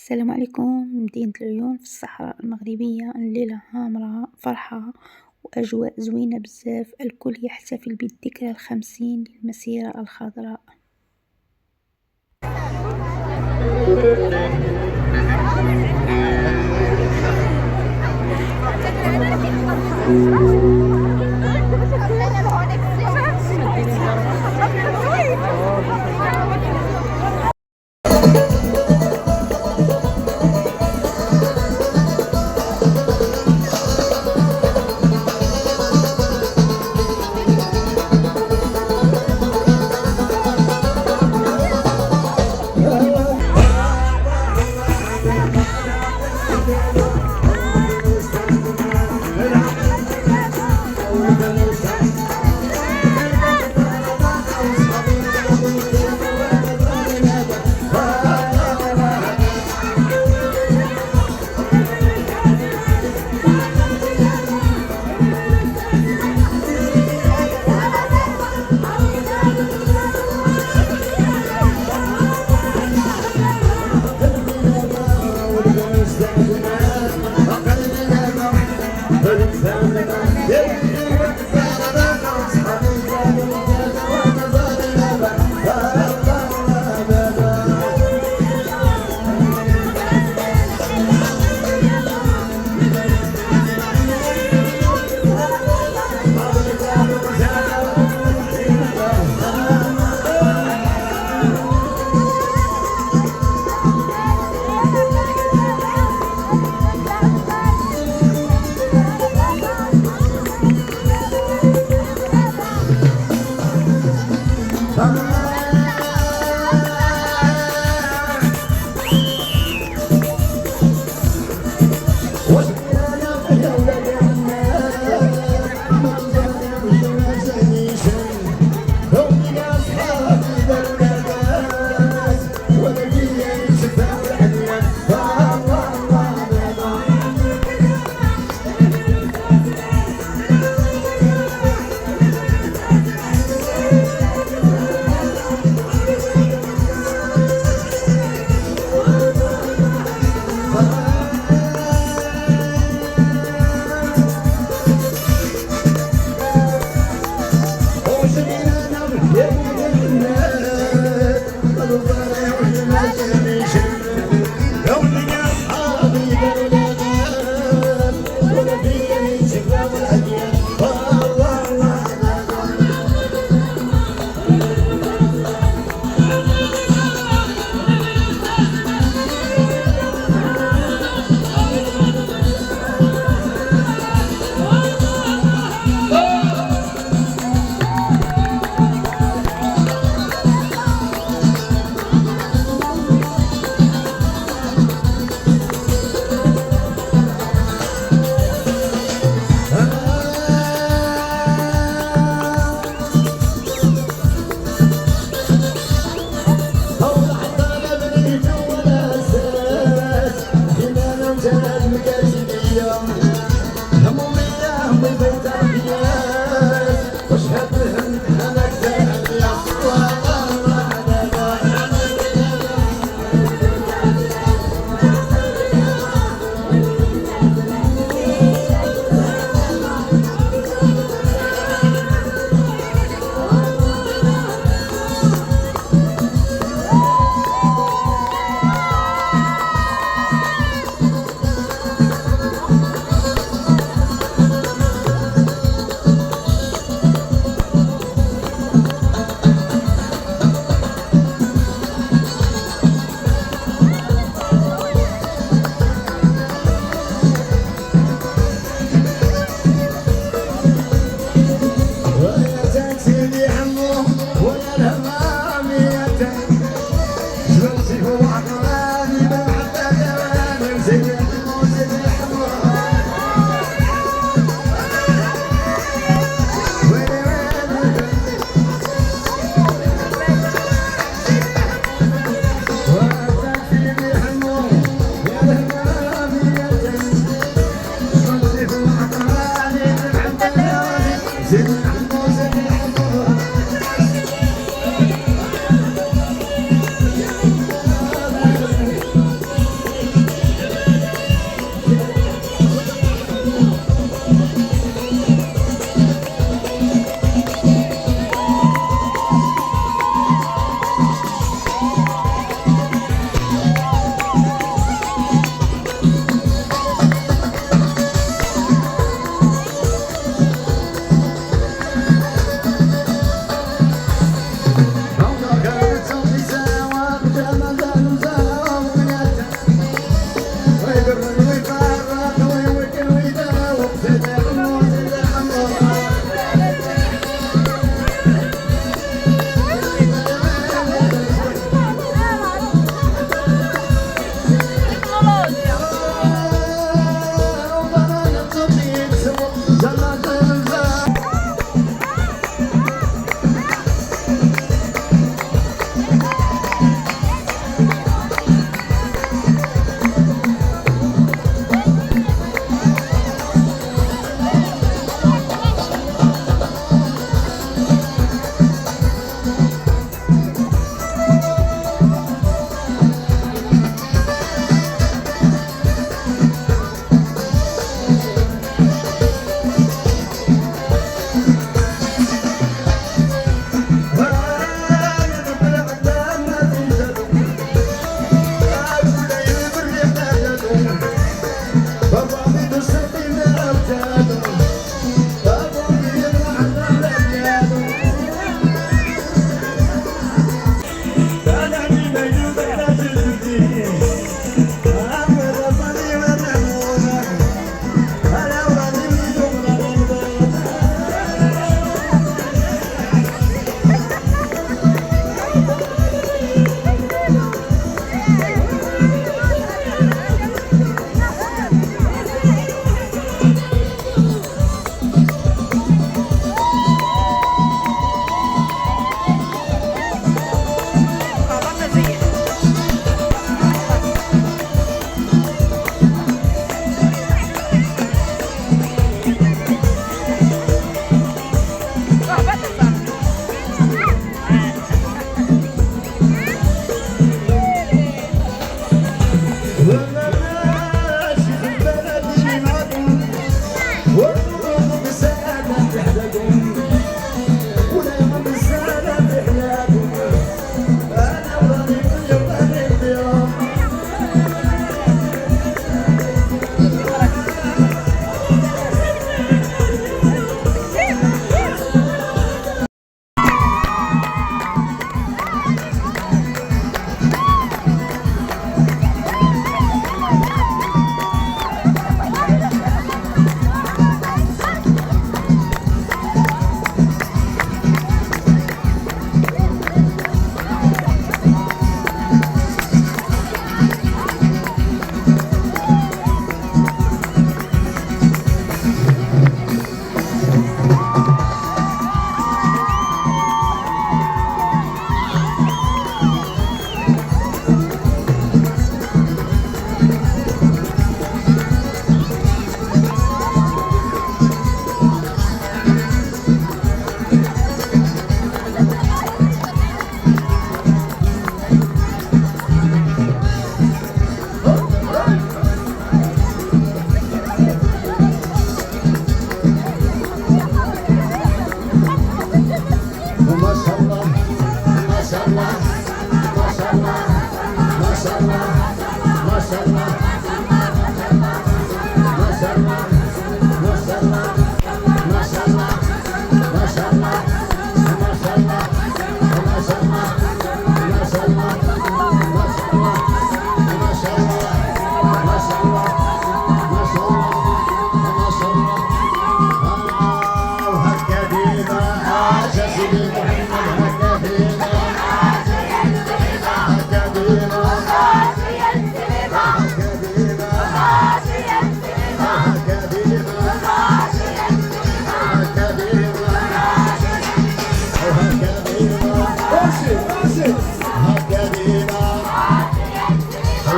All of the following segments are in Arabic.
السلام عليكم. مدينة العيون في الصحراء المغربية، الليلة هامرة فرحة وأجواء زوينة بزاف. الكل يحتفل بالذكرى ال50 للمسيرة الخضراء.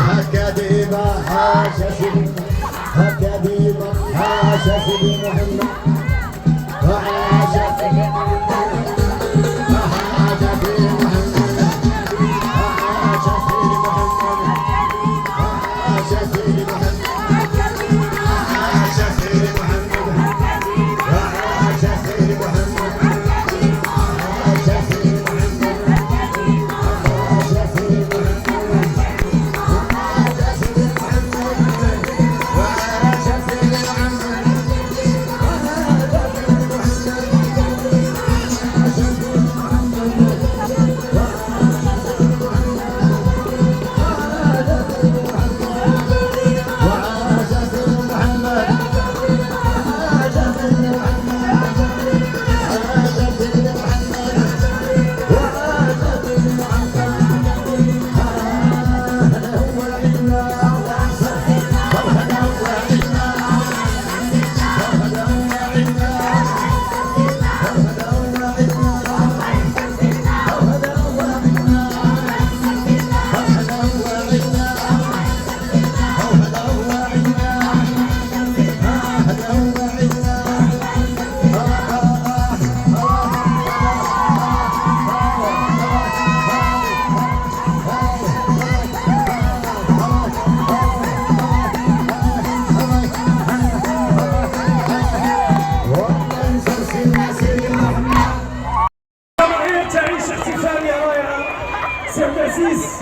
هكا ديما حاشا سيدي هكا ديما حاشا سيدي محمد حاشا سيدي محمد حاشا سيدي محمد حاشا سيدي محمد حاشا سيدي محمد حاشا سيدي محمد حاشا سيدي محمد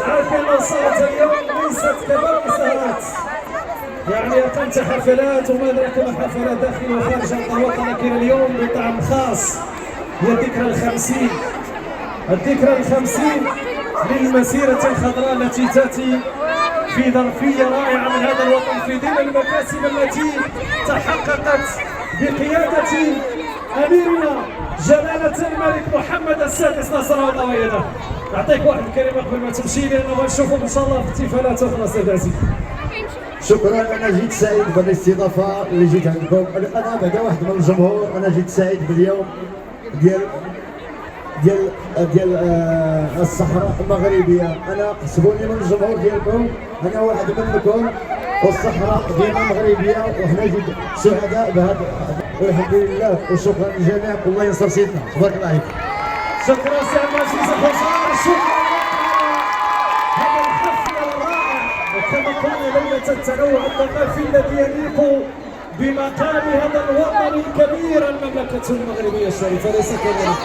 عارف أن صارت اليوم ليست كباقي السهرات، يعني أقمت حفلات وما أدراك ما حفلات داخل وخارج أرض الوطن، لكن اليوم بطعم خاص هي الذكرى الخمسين، الذكرى الخمسين للمسيرة الخضراء التي تأتي في ظرفية رائعة من هذا الوطن في ظل المكاسب التي تحققت بقيادة أميرنا جلالة الملك محمد السادس نصر الله ويده. نعطيك واحد الكلمة قبل ما تمشي لأن نبغى نشوفك إن شاء الله في احتفالات أخرى سادتي. شكرا، انا جيت سعيد بالاستضافه اللي جيت عندكم. انا بعدا واحد من الجمهور، انا جيت سعيد باليوم ديال الصحراء المغربيه. انا حسبوني من الجمهور ديالكم، انا واحد منكم، والصحراء ديالنا مغربيه، وحنا جد سعداء بهذا والحمد لله. وشكرا للجميع، والله ينصر سيدنا. تبارك الله عليك. شكرا سي عبد العزيز الخزار، شكرا هذا الحفل الرائع، وكما قلنا ليله التنوع الثقافي الذي يليق بمقام هذا الوطن الكبير المملكه المغربيه الشريفه، ليس كذلك؟